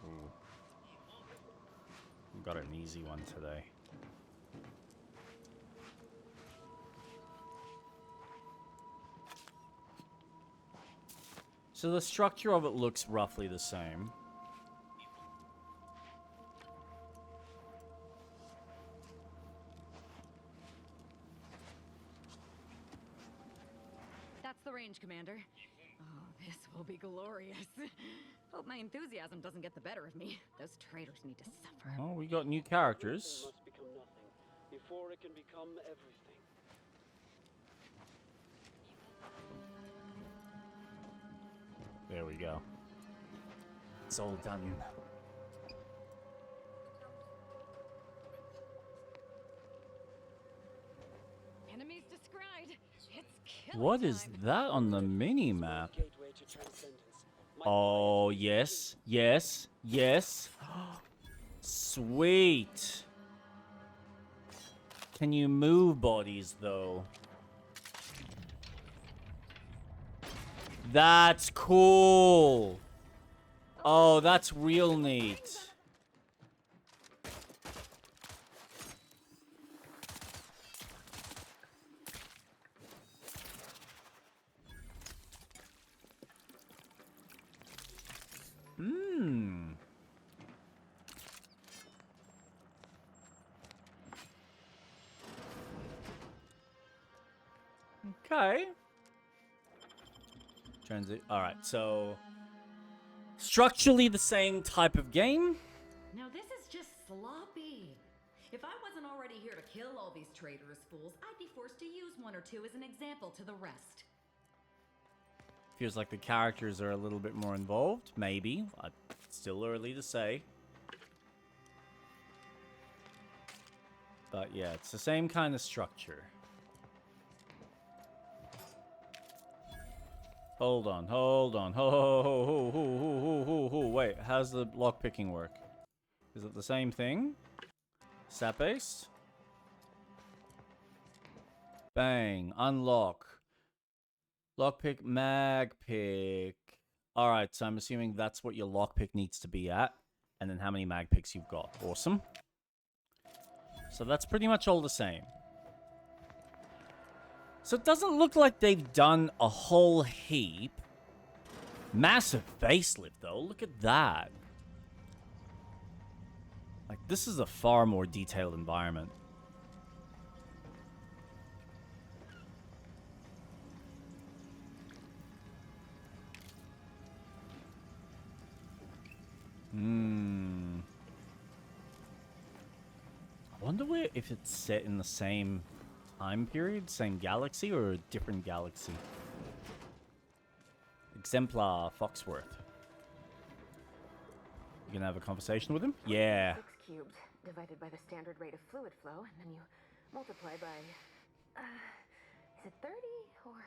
Ooh. Got an easy one today. So the structure of it looks roughly the same. That's the range, Commander. Oh, this will be glorious. Hope my enthusiasm doesn't get the better of me. Those traitors need to suffer. Oh, we got new characters. Must become nothing before it can become everything. There we go. It's all done. Enemies descried. It's What is that on the mini map? Gateway to transcendence. Oh, yes, yes, yes. Sweet. Can you move bodies, though? That's cool. Oh, that's real neat. Hmm. Okay. Transit. All right, so structurally the same type of game. Now this is just sloppy. If I wasn't already here to kill all these traitorous fools, I'd be forced to use one or two as an example to the rest. Feels like the characters are a little bit more involved. Maybe. It's still early to say. But yeah, it's the same kind of structure. Hold on, hold on. Wait, how's the lockpicking work? Is it the same thing? Stat-based? Bang, unlock. Lockpick, mag pick. Alright, so I'm assuming that's what your lockpick needs to be at. And then how many mag picks you've got. Awesome. So that's pretty much all the same. So it doesn't look like they've done a whole heap. Massive facelift, though. Look at that. Like, this is a far more detailed environment. I wonder if it's set in the same time period, same galaxy, or a different galaxy. Exemplar Foxworth. You gonna have a conversation with him? Yeah. 6 cubed divided by the standard rate of fluid flow, and then you multiply by... is it 30 or...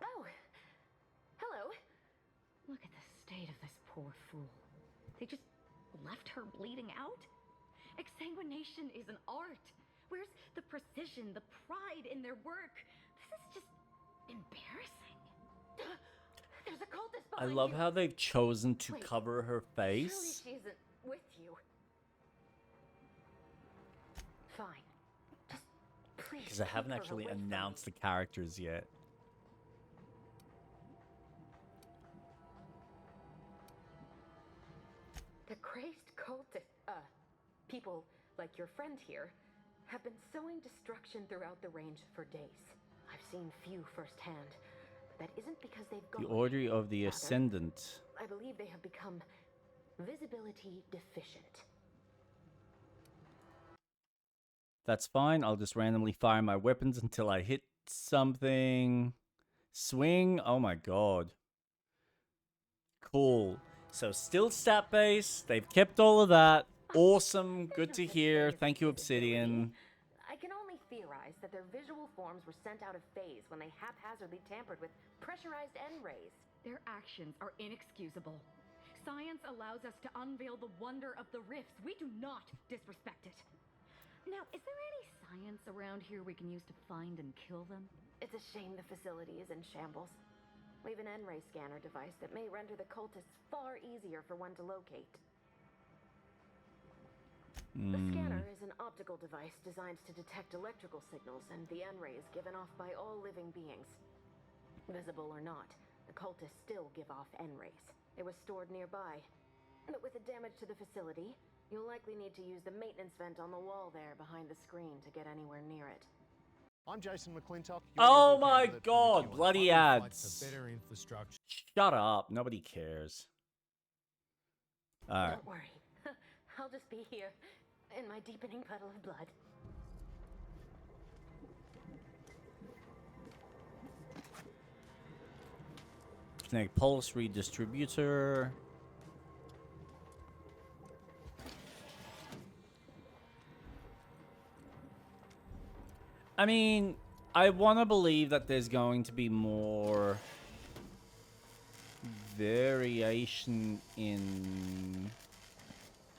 Oh! Hello! Look at the state of this poor fool. They just left her bleeding out? Exsanguination is an art. Where's the precision, the pride in their work? This is just embarrassing. There's a cultist I behind love you. how they've chosen to Wait, cover her Surely face. she isn't with you. Fine. Just please. Because I haven't keep her actually away from me. announced the characters yet. The crazed cultist, people like your friend here, have been sowing destruction throughout the range for days. I've seen few firsthand, but that isn't because they've gone. The Order of the Rather, Ascendant. I believe they have become visibility deficient. That's fine. I'll just randomly fire my weapons until I hit something. Swing. Oh my god. Cool. So still stat based. They've kept all of that. Awesome. Good to hear. Thank you, Obsidian. I can only theorize that their visual forms were sent out of phase when they haphazardly tampered with pressurized N-rays. Their actions are inexcusable. Science allows us to unveil the wonder of the rifts. We do not disrespect it. Now, is there any science around here we can use to find and kill them? It's a shame the facility is in shambles. We have an N-ray scanner device that may render the cultists far easier for one to locate. The scanner is an optical device designed to detect electrical signals, and the N-ray is given off by all living beings. Visible or not, the cultists still give off N-rays. It was stored nearby. But with the damage to the facility, you'll likely need to use the maintenance vent on the wall there behind the screen to get anywhere near it. I'm Jason McClintock. Oh Liberal my candidate for God, McEwen. bloody I will fight ads. for better infrastructure. Shut up. Nobody cares. Alright. Don't worry. I'll just be here, in my deepening puddle of blood. Kinetic Pulse Redistributor. I mean, I want to believe that there's going to be more variation in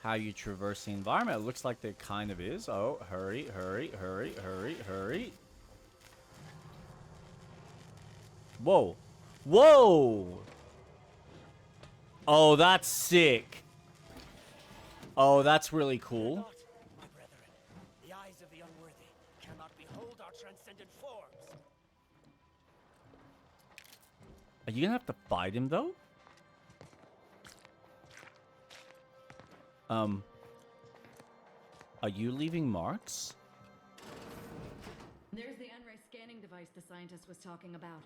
how you traverse the environment. It looks like there kind of is. Oh, hurry, hurry, hurry, hurry, hurry. Whoa. Whoa! Oh, that's sick. Oh, that's really cool. Not, my brethren. The eyes of the unworthy cannot behold our transcendent forms. Are you gonna have to fight him, though? Are you leaving marks? There's the N-ray scanning device the scientist was talking about.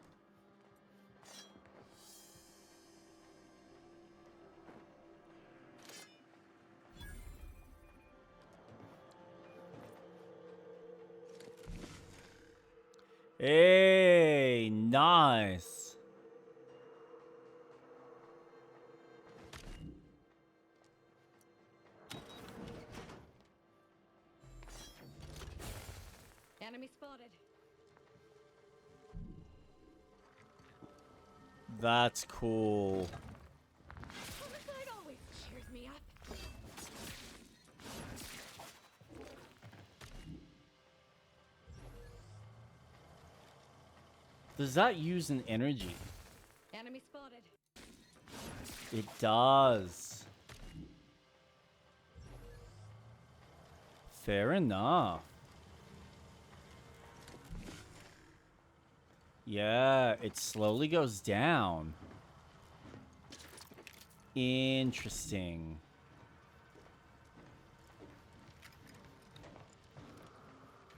Hey, nice. Enemy spotted. That's cool. Homicide always cheers me up. Does that use an energy? Enemy spotted. It does. Fair enough. Yeah, it slowly goes down. Interesting.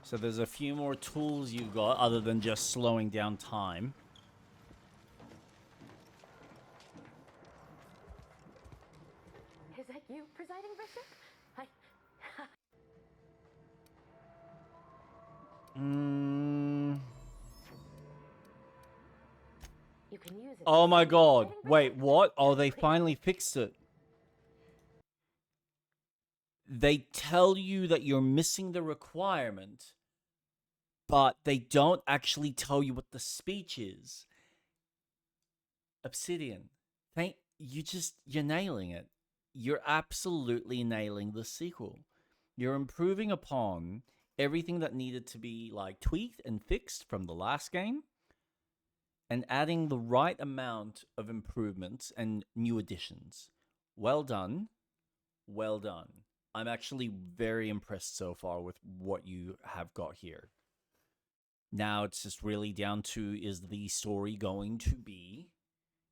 So there's a few more tools you got other than just slowing down time. Is that you, Presiding Bishop? You can use it. Oh my god. Presiding Wait, Bishop. what? Oh, they finally fixed it. They tell you that you're missing the requirement, but they don't actually tell you what the speech is. Obsidian, you're nailing it. You're absolutely nailing the sequel. You're improving upon everything that needed to be like tweaked and fixed from the last game, and adding the right amount of improvements and new additions. Well done. Well done. I'm actually very impressed so far with what you have got here. Now it's just really down to, is the story going to be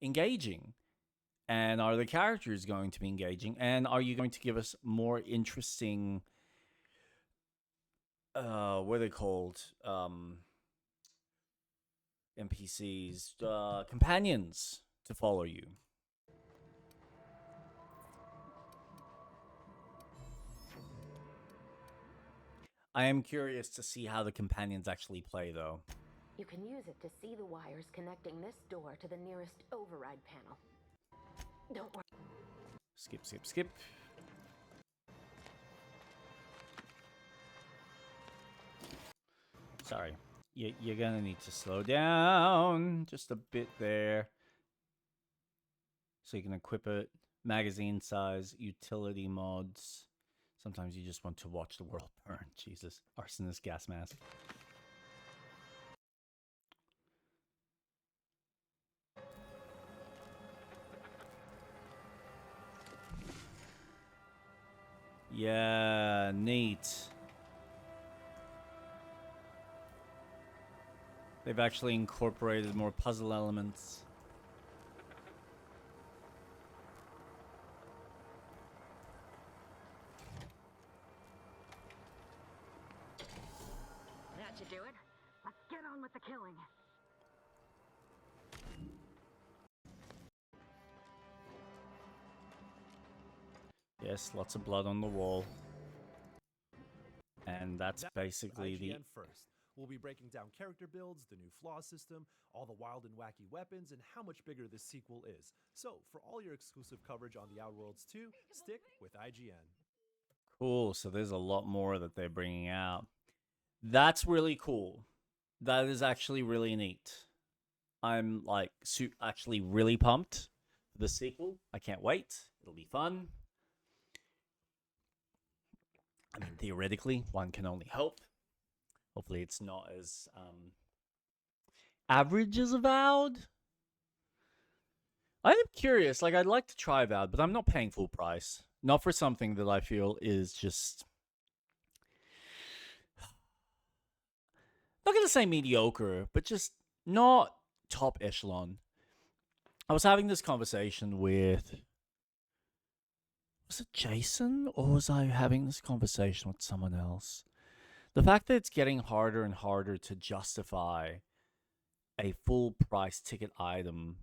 engaging? And are the characters going to be engaging? And are you going to give us more interesting, what are they called? NPCs, companions to follow you? I am curious to see how the companions actually play, though. You can use it to see the wires connecting this door to the nearest override panel. Don't worry. Skip, skip, skip. Sorry. You're gonna need to slow down just a bit there. So you can equip it. Magazine size, utility mods. Sometimes you just want to watch the world burn. Jesus. Arsonist gas mask. Yeah, neat. They've actually incorporated more puzzle elements. That should do it. Let's get on with the killing. Yes, lots of blood on the wall. And that's basically the... IGN first. We'll be breaking down character builds, the new flaw system, all the wild and wacky weapons, and how much bigger this sequel is. So, for all your exclusive coverage on The Outer Worlds 2, stick with IGN. Cool, so there's a lot more that they're bringing out. That's really cool. That is actually really neat. I'm like actually really pumped for the sequel. I can't wait. It'll be fun. I mean, theoretically, one can only hope. Hopefully it's not as average as Avowed. I am curious. Like, I'd like to try Avowed, but I'm not paying full price. Not for something that I feel is just... not going to say mediocre, but just not top echelon. I was having this conversation with... was it Jason? Or was I having this conversation with someone else? The fact that it's getting harder and harder to justify a full price ticket item,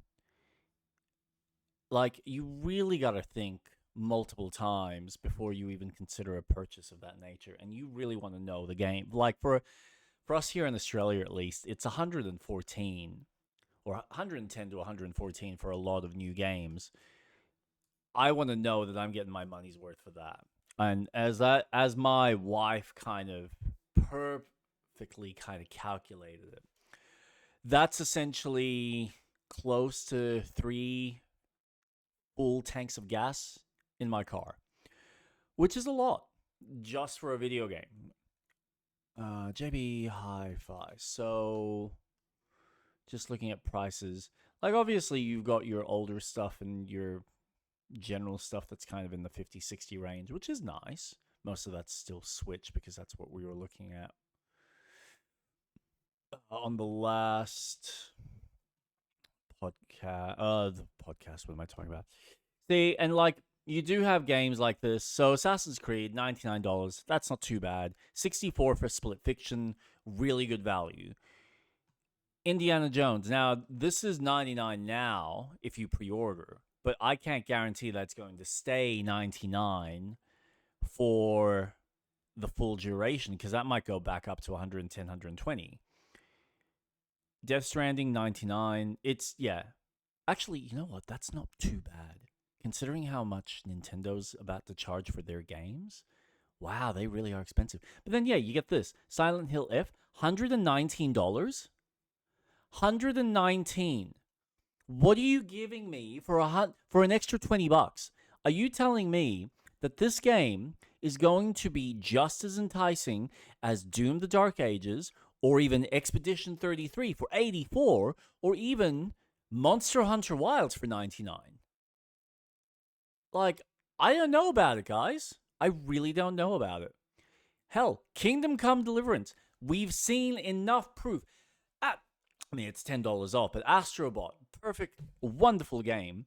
like, you really got to think multiple times before you even consider a purchase of that nature. And you really want to know the game. Like, for us here in Australia, at least, it's 114 or 110 to 114 for a lot of new games. I want to know that I'm getting my money's worth for that. And as my wife kind of perfectly kind of calculated it, that's essentially close to 3 full tanks of gas in my car, which is a lot just for a video game. JB Hi-Fi. So just looking at prices, like, obviously you've got your older stuff and your general stuff that's kind of in the 50-60 range, which is nice. Most of that's still Switch because that's what we were looking at on the last podcast. What am I talking about? See, and like, you do have games like this. So Assassin's Creed, $99. That's not too bad. $64 for Split Fiction, really good value. Indiana Jones. Now, this is $99 now if you pre-order, but I can't guarantee that's going to stay $99 for the full duration, because that might go back up to $110, $120. Death Stranding, $99. It's, yeah. Actually, you know what? That's not too bad. Considering how much Nintendo's about to charge for their games. Wow, they really are expensive. But then, yeah, you get this. Silent Hill F, $119. $119. What are you giving me for an extra $20? Are you telling me that this game is going to be just as enticing as Doom: The Dark Ages, or even Expedition 33 for $84, or even Monster Hunter Wilds for $99? Like, I don't know about it, guys. I really don't know about it. Hell, Kingdom Come Deliverance. We've seen enough proof. I mean, it's $10 off, but Astrobot, perfect, wonderful game.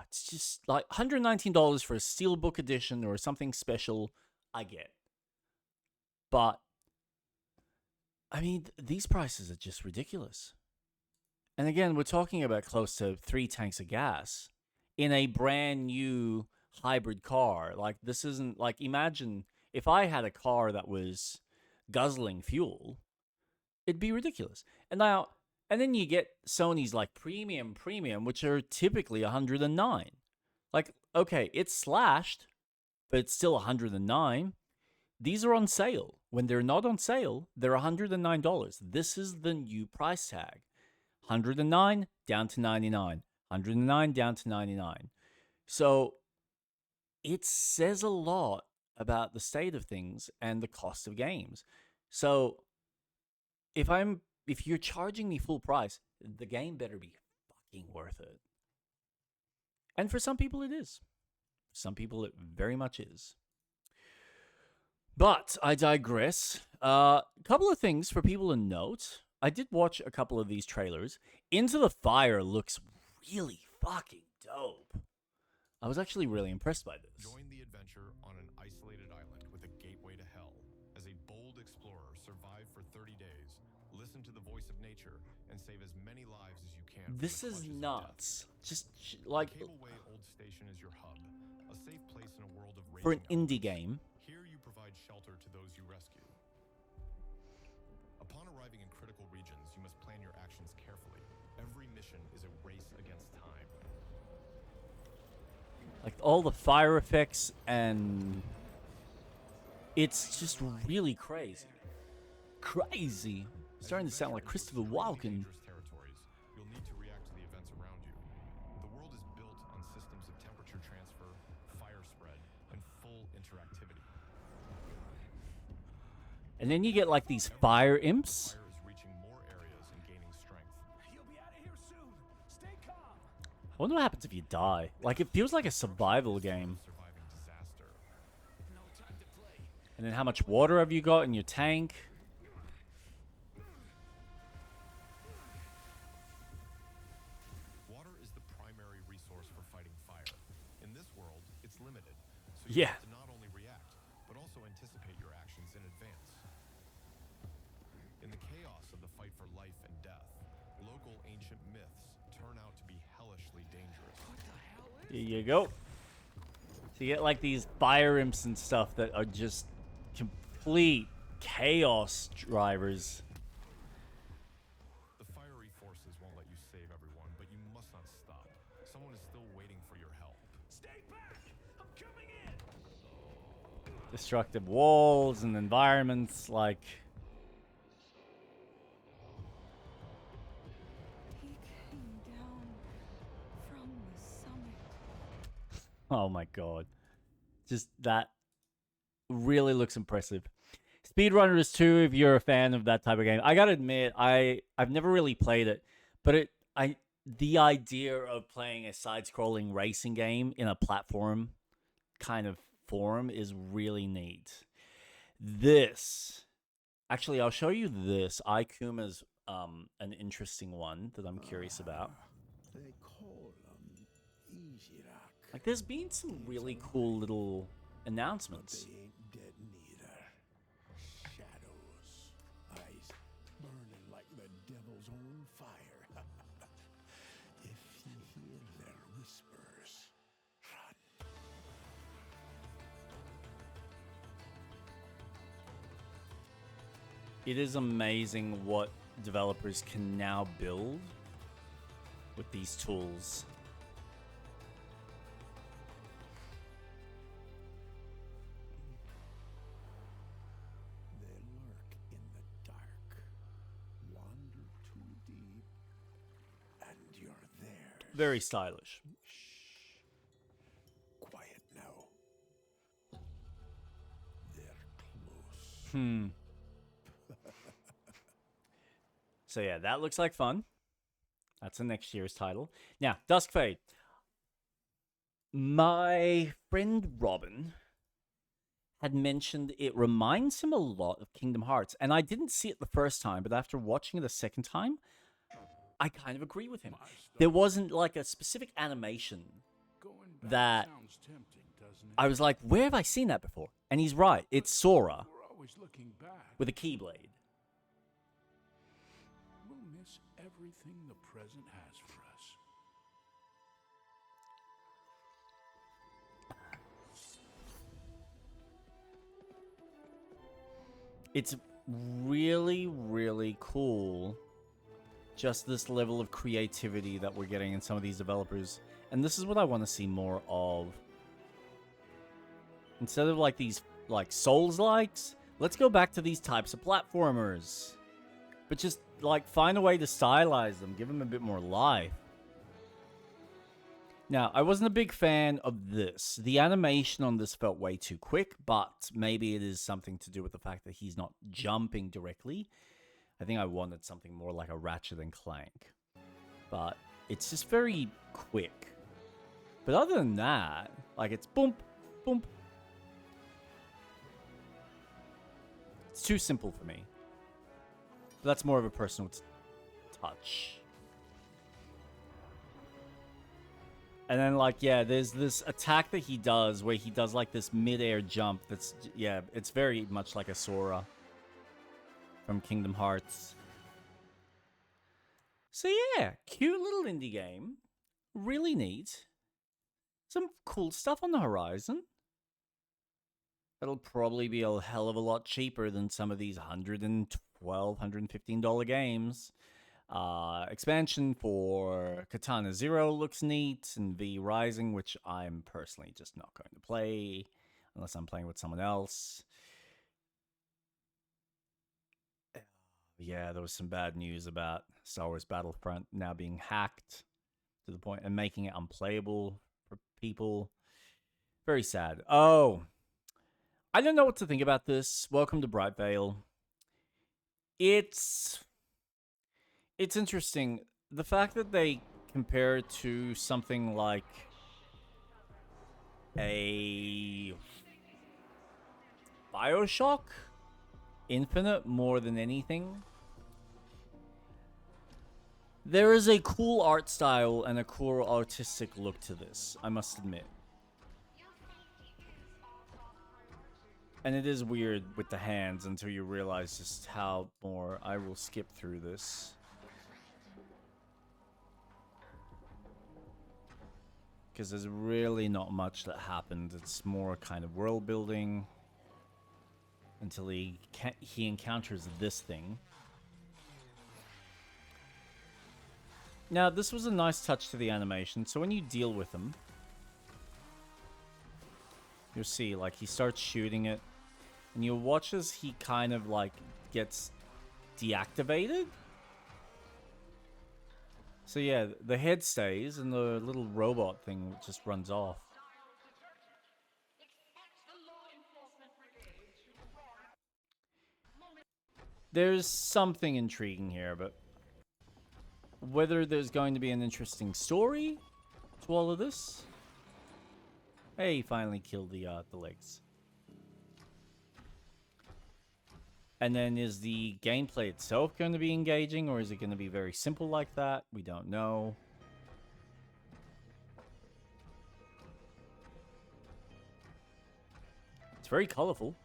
It's just like $119 for a Steelbook edition or something special, I get. But, I mean, these prices are just ridiculous. And again, we're talking about close to 3 tanks of gas in a brand new hybrid car. Like, this isn't, like, imagine if I had a car that was guzzling fuel, it'd be ridiculous. And now, and then you get Sony's like premium, which are typically $109. Like, okay, it's slashed, but it's still $109. These are on sale. When they're not on sale, they're $109. This is the new price tag. $109 down to $99. $109 down to $99. So it says a lot about the state of things and the cost of games. So if you're charging me full price, the game better be fucking worth it. And for some people it is. Some people it very much is. But I digress. A couple of things for people to note. I did watch a couple of these trailers. Into the Fire looks really fucking dope. I was actually really impressed by this. Join the adventure on an isolated island with a gateway to hell. As a bold explorer, survive for 30 days, listen to the voice of nature, and save as many lives as you can. from This the is clutches of nuts. death. Just like Cableway Old Station is your hub, a safe place in a world of for an raging indie elements. game. Here you provide shelter to those you rescue. Upon arriving in critical regions, you must plan your actions carefully. Every mission is a race against time. Like all the fire effects, and it's just really crazy. Crazy. As Starting you to sound like venture into Christopher extremely Walken. dangerous territories, you'll need to react to the events around you. The world is built on systems of temperature transfer, fire spread, and full interactivity. And then you get like these fire imps. Fire is reaching more areas and gaining strength. You'll be out of here soon. Stay calm. I wonder what happens if you die. Like, it feels like a survival game. Surviving disaster. No time to play. And then how much water have you got in your tank? Water is the primary resource for fighting fire. In this world, it's limited. So you Yeah. have to not only react, but also anticipate your actions in advance. In the chaos of the fight for life and death, local ancient myths turn out to be hellishly dangerous. Here you go. So you get like these fire imps and stuff that are just complete chaos drivers. The fiery forces won't let you save everyone, but you must not stop. Someone is still waiting for your help. Stay back. I'm coming in. Destructive walls and environments, like... He came down from the summit. Oh my god. Just that really looks impressive. Speedrunners 2, if you're a fan of that type of game. I gotta admit, I've never really played it, but the idea of playing a side-scrolling racing game in a platform kind of form is really neat. This, actually, I'll show you this. Ikuma's an interesting one that I'm curious about. They call them Izirak. Like, there's been some really cool little announcements. They ain't dead neither. Shadows, eyes burning like the devil's own fire. If you hear their whispers, run. It is amazing what developers can now build with these tools. They lurk in the dark, wander too deep, and you're there. Very stylish. Quiet now. They're close. Hmm. So yeah, that looks like fun. That's the next year's title. Now, Duskfade. My friend Robin had mentioned it reminds him a lot of Kingdom Hearts. And I didn't see it the first time, but after watching it a second time, I kind of agree with him. There wasn't like a specific animation that I was like, where have I seen that before? And he's right. It's Sora We're always looking back. with a Keyblade. We'll miss everything the present has for us. It's really, really cool. Just this level of creativity that we're getting in some of these developers. And this is what I want to see more of. Instead of like these like Souls-likes, let's go back to these types of platformers. But just like find a way to stylize them, give them a bit more life. Now, I wasn't a big fan of this. The animation on this felt way too quick, but maybe it is something to do with the fact that he's not jumping directly. I think I wanted something more like a Ratchet and Clank. But it's just very quick. But other than that, Like, it's boom, boom. It's too simple for me. But that's more of a personal touch. And then, like, yeah, there's this attack that he does where he does, like, this mid-air jump that's, yeah, it's very much like a Sora from Kingdom Hearts. So, yeah, cute little indie game. Really neat. Some cool stuff on the horizon. It'll probably be a hell of a lot cheaper than some of these $112, $115 games. Expansion for Katana Zero looks neat, and V Rising, which I'm personally just not going to play unless I'm playing with someone else. Yeah, there was some bad news about Star Wars Battlefront now being hacked to the point and making it unplayable for people. Very sad. Oh, I don't know what to think about this. Welcome to Bright Vale. It's interesting. The fact that they compare it to something like a BioShock Infinite more than anything. There is a cool art style and a cool artistic look to this, I must admit. And it is weird with the hands until you realize just how more. I will skip through this. Because there's really not much that happened. It's more kind of world building until he encounters this thing. Now, this was a nice touch to the animation. So when you deal with him, you'll see, like, he starts shooting it, and you'll watch as he kind of, like, gets deactivated. So yeah, the head stays, and the little robot thing just runs off. There's something intriguing here, but whether there's going to be an interesting story to all of this. Hey, he finally killed the legs. And then is the gameplay itself going to be engaging, or is it going to be very simple like that? We don't know. It's very colorful.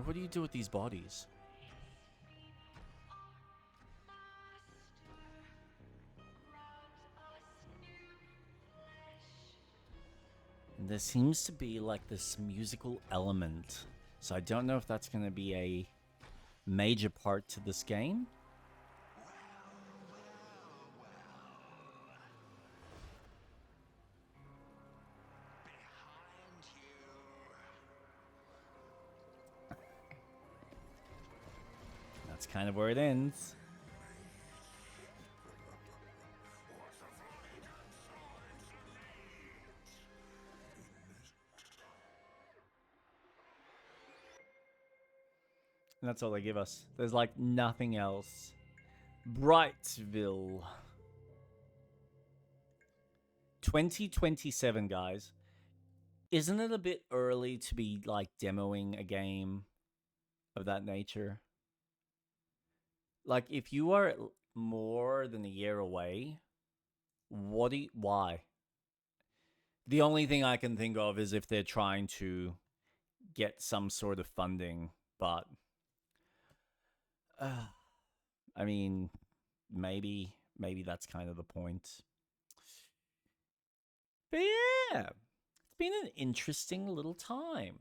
What do you do with these bodies? And there seems to be like this musical element. So I don't know if that's going to be a major part to this game. That's kind of where it ends. And that's all they give us. There's like nothing else. Brightville. 2027, guys. Isn't it a bit early to be like demoing a game of that nature? Like, if you are more than a year away, why? The only thing I can think of is if they're trying to get some sort of funding, but I mean, maybe that's kind of the point. But yeah, it's been an interesting little time.